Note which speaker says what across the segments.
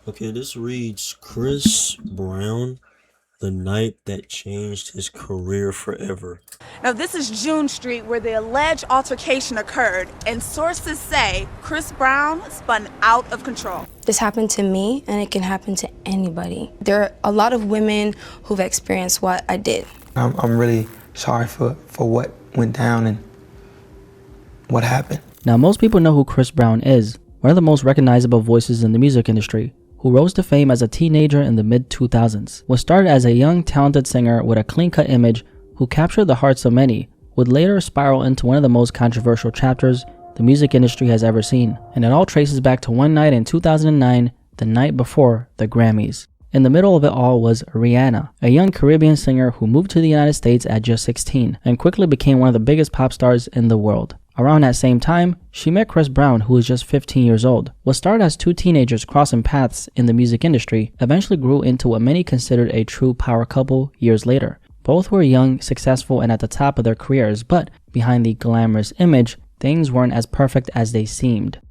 Speaker 1: Okay, this reads Chris Brown, the night that changed his career forever.
Speaker 2: Now, this is June Street where the alleged altercation occurred, and sources say Chris Brown spun out of control.
Speaker 3: This happened to me, and it can happen to anybody. There are a lot of women who've experienced what I did.
Speaker 4: I'm really sorry for what went down and what happened.
Speaker 5: Now, most people know who Chris Brown is, one of the most recognizable voices in the music industry, who rose to fame as a teenager in the mid-2000s. Was started as a young, talented singer with a clean-cut image who captured the hearts of many, would later spiral into one of the most controversial chapters the music industry has ever seen. And it all traces back to one night in 2009, the night before the Grammys. In the middle of it all was Rihanna, a young Caribbean singer who moved to the United States at just 16 and quickly became one of the biggest pop stars in the world. Around that same time, she met Chris Brown, who was just 15 years old. What started as two teenagers crossing paths in the music industry eventually grew into what many considered a true power couple years later. Both were young, successful, and at the top of their careers, but behind the glamorous image, things weren't as perfect as they seemed.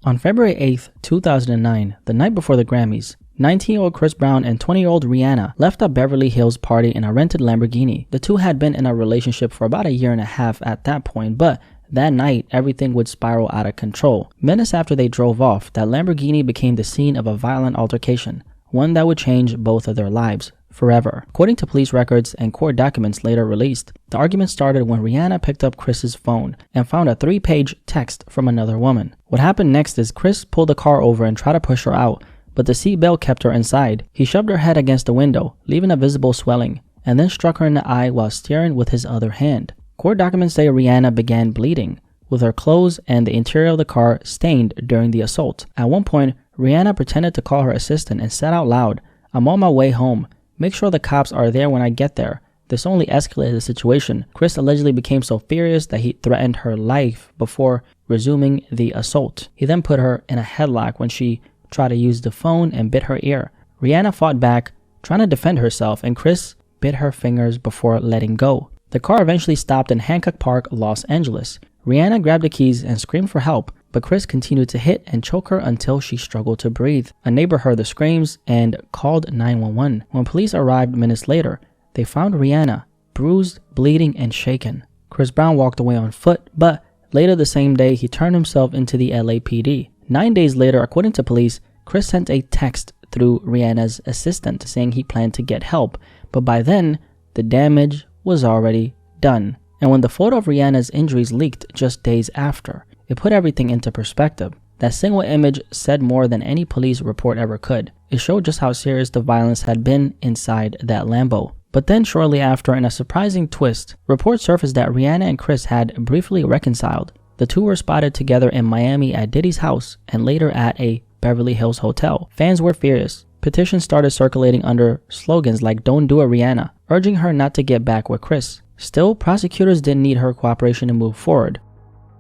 Speaker 5: On February 8th, 2009, the night before the Grammys, 19-year-old Chris Brown and 20-year-old Rihanna left a Beverly Hills party in a rented Lamborghini. The two had been in a relationship for about a year and a half at that point, but that night, everything would spiral out of control. Minutes after they drove off, that Lamborghini became the scene of a violent altercation, one that would change both of their lives forever. According to police records and court documents later released, the argument started when Rihanna picked up Chris's phone and found a 3-page text from another woman. What happened next is Chris pulled the car over and tried to push her out, but the seatbelt kept her inside. He shoved her head against the window, leaving a visible swelling, and then struck her in the eye while steering with his other hand. Court documents say Rihanna began bleeding, with her clothes and the interior of the car stained during the assault. At one point, Rihanna pretended to call her assistant and said out loud, "I'm on my way home. Make sure the cops are there when I get there." This only escalated the situation. Chris allegedly became so furious that he threatened her life before resuming the assault. He then put her in a headlock when she tried to use the phone and bit her ear. Rihanna fought back, trying to defend herself, and Chris bit her fingers before letting go. The car eventually stopped in Hancock Park, Los Angeles. Rihanna grabbed the keys and screamed for help, but Chris continued to hit and choke her until she struggled to breathe. A neighbor heard the screams and called 911. When police arrived minutes later, they found Rihanna bruised, bleeding, and shaken. Chris Brown walked away on foot, but later the same day he turned himself into the LAPD. 9 days later, according to police, Chris sent a text through Rihanna's assistant saying he planned to get help, but by then, the damage was already done. And when the photo of Rihanna's injuries leaked just days after, it put everything into perspective. That single image said more than any police report ever could. It showed just how serious the violence had been inside that Lambo. But then shortly after, in a surprising twist, reports surfaced that Rihanna and Chris had briefly reconciled. The two were spotted together in Miami at Diddy's house and later at a Beverly Hills hotel. Fans were furious. Petitions started circulating under slogans like "Don't do it, Rihanna," urging her not to get back with Chris. Still, prosecutors didn't need her cooperation to move forward.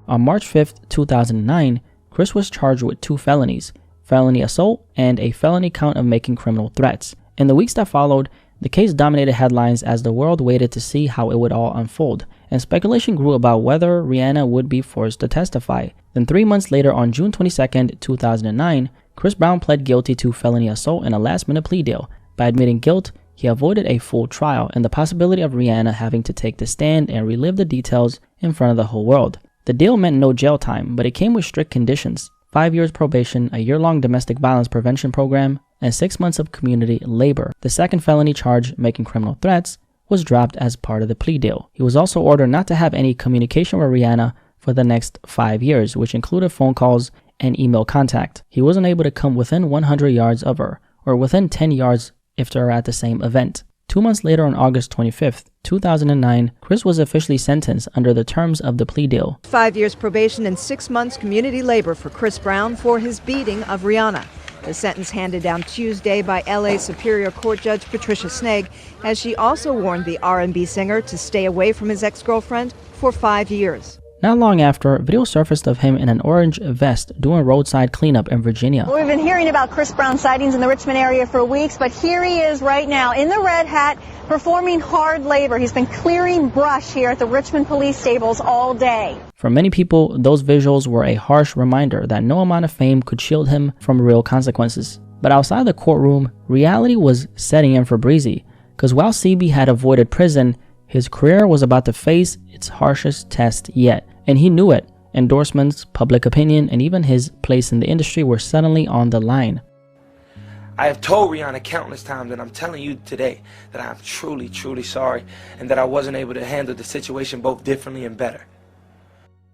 Speaker 5: On March 5th, 2009, Chris was charged with 2 felonies, felony assault and a felony count of making criminal threats. In the weeks that followed, the case dominated headlines as the world waited to see how it would all unfold, and speculation grew about whether Rihanna would be forced to testify. Then 3 months later, on June 22nd, 2009, Chris Brown pled guilty to felony assault in a last-minute plea deal. By admitting guilt, he avoided a full trial and the possibility of Rihanna having to take the stand and relive the details in front of the whole world. The deal meant no jail time, but it came with strict conditions: 5 years probation, a year-long domestic violence prevention program, and 6 months of community labor. The second felony charge, making criminal threats, was dropped as part of the plea deal. He was also ordered not to have any communication with Rihanna for the next 5 years, which included phone calls and email contact. He wasn't able to come within 100 yards of her, or within 10 yards if they were at the same event. 2 months later, on August 25th, 2009, Chris was officially sentenced under the terms of the plea deal.
Speaker 6: 5 years probation and 6 months community labor for Chris Brown for his beating of Rihanna. The sentence handed down Tuesday by LA Superior Court Judge Patricia Snag, as she also warned the R&B singer to stay away from his ex-girlfriend for 5 years.
Speaker 5: Not long after, video surfaced of him in an orange vest doing roadside cleanup in Virginia.
Speaker 7: We've been hearing about Chris Brown sightings in the Richmond area for weeks, but here he is right now in the red hat performing hard labor. He's been clearing brush here at the Richmond police stables all day.
Speaker 5: For many people, those visuals were a harsh reminder that no amount of fame could shield him from real consequences. But outside the courtroom, reality was setting in for Breezy, because while CB had avoided prison, his career was about to face its harshest test yet, and he knew it. Endorsements, public opinion, and even his place in the industry were suddenly on the line.
Speaker 4: I have told Rihanna countless times, and I'm telling you today, that I'm truly, truly sorry, and that I wasn't able to handle the situation both differently and better.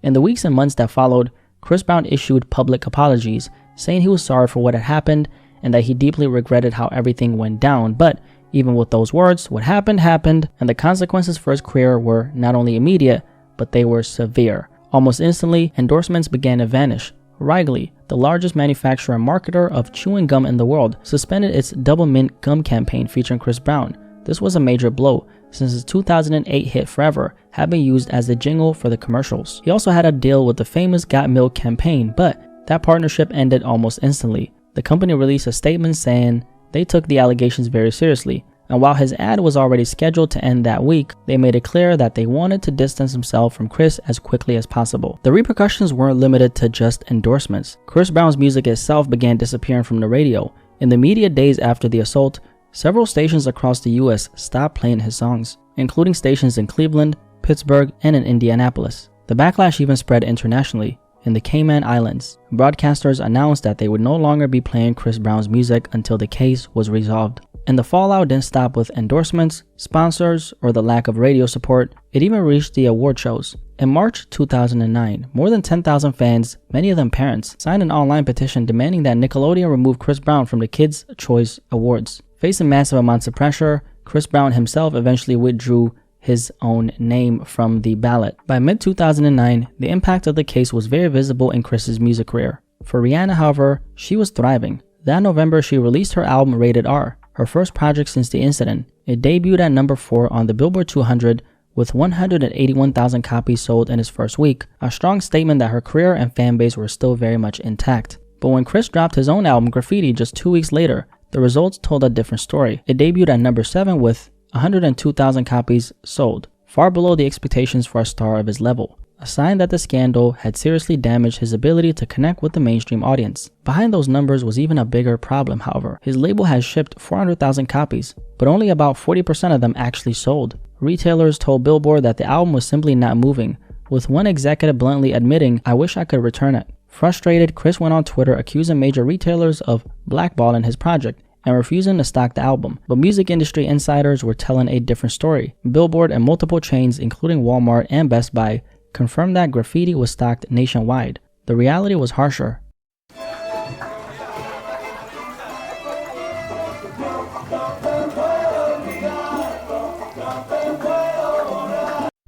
Speaker 5: In the weeks and months that followed, Chris Brown issued public apologies, saying he was sorry for what had happened and that he deeply regretted how everything went down. But even with those words, what happened happened, and the consequences for his career were not only immediate, but they were severe. Almost instantly, endorsements began to vanish. Wrigley, the largest manufacturer and marketer of chewing gum in the world, suspended its Double Mint gum campaign featuring Chris Brown. This was a major blow, since his 2008 hit Forever had been used as the jingle for the commercials. He also had a deal with the famous Got Milk campaign, but that partnership ended almost instantly. The company released a statement saying they took the allegations very seriously, and while his ad was already scheduled to end that week, they made it clear that they wanted to distance themselves from Chris as quickly as possible. The repercussions weren't limited to just endorsements. Chris Brown's music itself began disappearing from the radio. In the immediate days after the assault, several stations across the US stopped playing his songs, including stations in Cleveland, Pittsburgh, and in Indianapolis. The backlash even spread internationally. In the Cayman Islands, broadcasters announced that they would no longer be playing Chris Brown's music until the case was resolved. And the fallout didn't stop with endorsements, sponsors, or the lack of radio support. It even reached the award shows. In March 2009, more than 10,000 fans, many of them parents, signed an online petition demanding that Nickelodeon remove Chris Brown from the Kids' Choice Awards. Facing massive amounts of pressure, Chris Brown himself eventually withdrew his own name from the ballot. By mid-2009, the impact of the case was very visible in Chris's music career. For Rihanna, however, she was thriving. That November, she released her album Rated R, her first project since the incident. It debuted at number 4 on the Billboard 200 with 181,000 copies sold in its first week, a strong statement that her career and fan base were still very much intact. But when Chris dropped his own album Graffiti just 2 weeks later, the results told a different story. It debuted at number 7 with 102,000 copies sold, far below the expectations for a star of his level, a sign that the scandal had seriously damaged his ability to connect with the mainstream audience. Behind those numbers was even a bigger problem, however. His label had shipped 400,000 copies, but only about 40% of them actually sold. Retailers told Billboard that the album was simply not moving, with one executive bluntly admitting, "I wish I could return it." Frustrated, Chris went on Twitter accusing major retailers of blackballing his project and refusing to stock the album. But music industry insiders were telling a different story. Billboard and multiple chains, including Walmart and Best Buy, confirmed that Graffiti was stocked nationwide. The reality was harsher.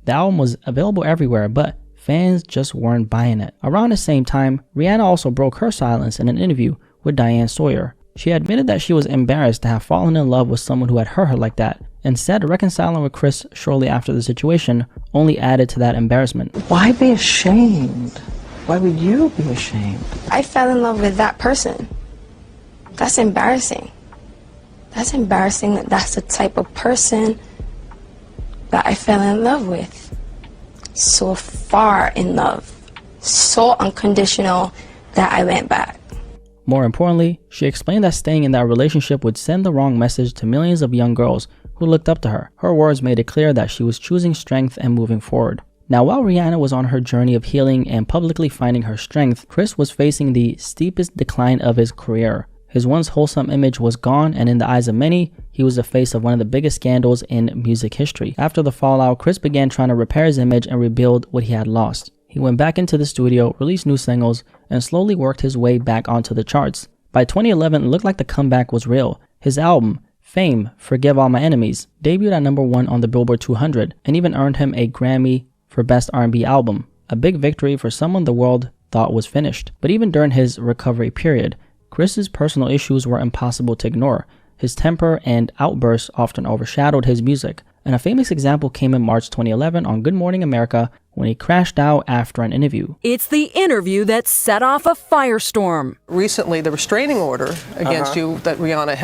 Speaker 5: The album was available everywhere, but fans just weren't buying it. Around the same time, Rihanna also broke her silence in an interview with Diane Sawyer. She admitted that she was embarrassed to have fallen in love with someone who had hurt her like that, and said reconciling with Chris shortly after the situation only added to that embarrassment.
Speaker 8: Why be ashamed? Why would you be ashamed?
Speaker 3: I fell in love with that person. That's embarrassing. That's embarrassing that that's the type of person that I fell in love with. So far in love. So unconditional that I went back.
Speaker 5: More importantly, she explained that staying in that relationship would send the wrong message to millions of young girls who looked up to her. Her words made it clear that she was choosing strength and moving forward. Now, while Rihanna was on her journey of healing and publicly finding her strength, Chris was facing the steepest decline of his career. His once wholesome image was gone, and in the eyes of many, he was the face of one of the biggest scandals in music history. After the fallout, Chris began trying to repair his image and rebuild what he had lost. He went back into the studio, released new singles, and slowly worked his way back onto the charts. By 2011, it looked like the comeback was real. His album, Fame, Forgive All My Enemies, debuted at number 1 on the Billboard 200 and even earned him a Grammy for Best R&B Album, a big victory for someone the world thought was finished. But even during his recovery period, Chris's personal issues were impossible to ignore. His temper and outbursts often overshadowed his music, and a famous example came in March 2011 on Good Morning America when he crashed out after an interview.
Speaker 9: It's the interview that set off a firestorm.
Speaker 10: Recently, the restraining order against you that Rihanna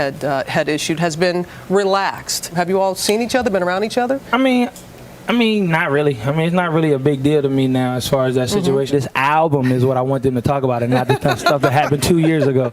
Speaker 10: had issued has been relaxed. Have you all seen each other, been around each other?
Speaker 11: I mean, not really. It's not really a big deal to me now as far as that situation. This album is what I want them to talk about and not the stuff that happened 2 years ago.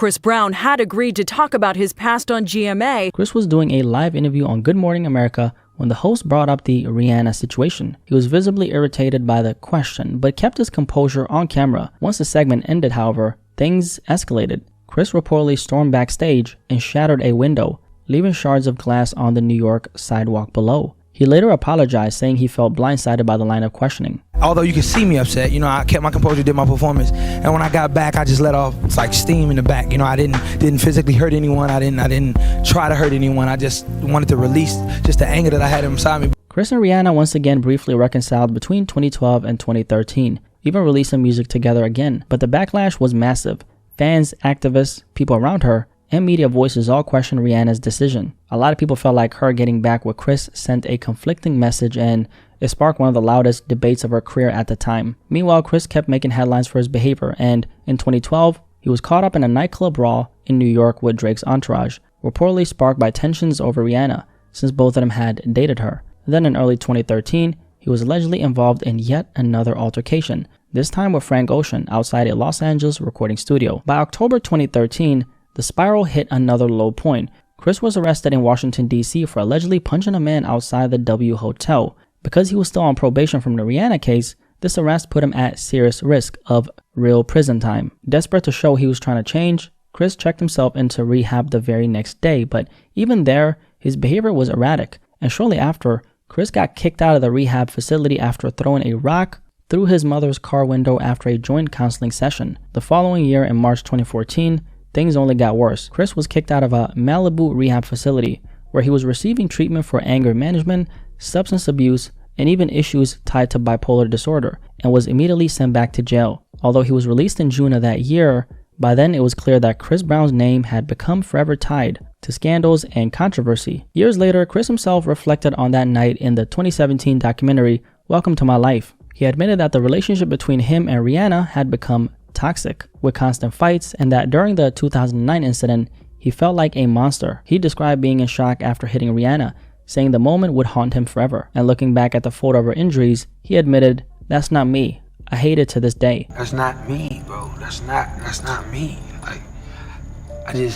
Speaker 9: Chris Brown had agreed to talk about his past on GMA.
Speaker 5: Chris was doing a live interview on Good Morning America when the host brought up the Rihanna situation. He was visibly irritated by the question, but kept his composure on camera. Once the segment ended, however, things escalated. Chris reportedly stormed backstage and shattered a window, leaving shards of glass on the New York sidewalk below. He later apologized, saying he felt blindsided by the line of questioning.
Speaker 4: Although you can see me upset, I kept my composure, did my performance, and when I got back, I just let off like steam in the back. I didn't physically hurt anyone. I didn't try to hurt anyone. I just wanted to release just the anger that I had inside me.
Speaker 5: Chris and Rihanna once again briefly reconciled between 2012 and 2013, even releasing music together again. But the backlash was massive. Fans, activists, people around her, and media voices all questioned Rihanna's decision. A lot of people felt like her getting back with Chris sent a conflicting message, and it sparked one of the loudest debates of her career at the time. Meanwhile, Chris kept making headlines for his behavior, and in 2012, he was caught up in a nightclub brawl in New York with Drake's entourage, reportedly sparked by tensions over Rihanna, since both of them had dated her. Then in early 2013, he was allegedly involved in yet another altercation, this time with Frank Ocean outside a Los Angeles recording studio. By October 2013, the spiral hit another low point. Chris was arrested in Washington, D.C. for allegedly punching a man outside the W Hotel. Because he was still on probation from the Rihanna case, this arrest put him at serious risk of real prison time. Desperate to show he was trying to change, Chris checked himself into rehab the very next day, but even there, his behavior was erratic, and shortly after, Chris got kicked out of the rehab facility after throwing a rock through his mother's car window after a joint counseling session. The following year, in March 2014, things only got worse. Chris was kicked out of a Malibu rehab facility where he was receiving treatment for anger management, substance abuse, and even issues tied to bipolar disorder, and was immediately sent back to jail. Although he was released in June of that year, by then it was clear that Chris Brown's name had become forever tied to scandals and controversy. Years later, Chris himself reflected on that night in the 2017 documentary, Welcome to My Life. He admitted that the relationship between him and Rihanna had become toxic, with constant fights, and that during the 2009 incident, he felt like a monster. He described being in shock after hitting Rihanna, saying the moment would haunt him forever. And looking back at the photo of her injuries, he admitted, "That's not me. I hate it to this day."
Speaker 4: That's not me, bro. That's not me. Like,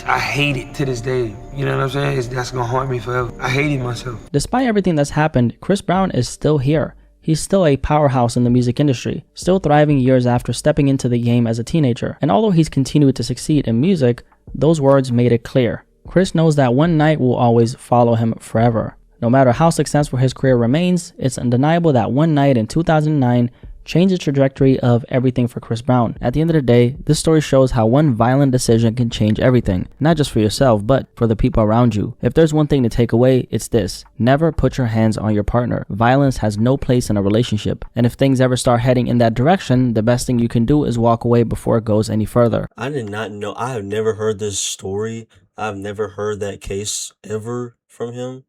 Speaker 4: I hate it to this day. You know what I'm saying? That's gonna haunt me forever. I hated myself.
Speaker 5: Despite everything that's happened, Chris Brown is still here. He's still a powerhouse in the music industry, still thriving years after stepping into the game as a teenager. And although he's continued to succeed in music, those words made it clear. Chris knows that one night will always follow him forever. No matter how successful his career remains, it's undeniable that one night in 2009 changed the trajectory of everything for Chris Brown. At the end of the day, this story shows how one violent decision can change everything, not just for yourself, but for the people around you. If there's one thing to take away, it's this: never put your hands on your partner. Violence has no place in a relationship, and if things ever start heading in that direction, the best thing you can do is walk away before it goes any further.
Speaker 1: I did not know. I have never heard this story. I've never heard that case ever from him.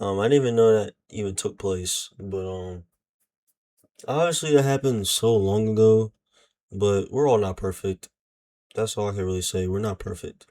Speaker 1: I didn't even know that even took place, but obviously that happened so long ago, but we're all not perfect. That's all I can really say. We're not perfect.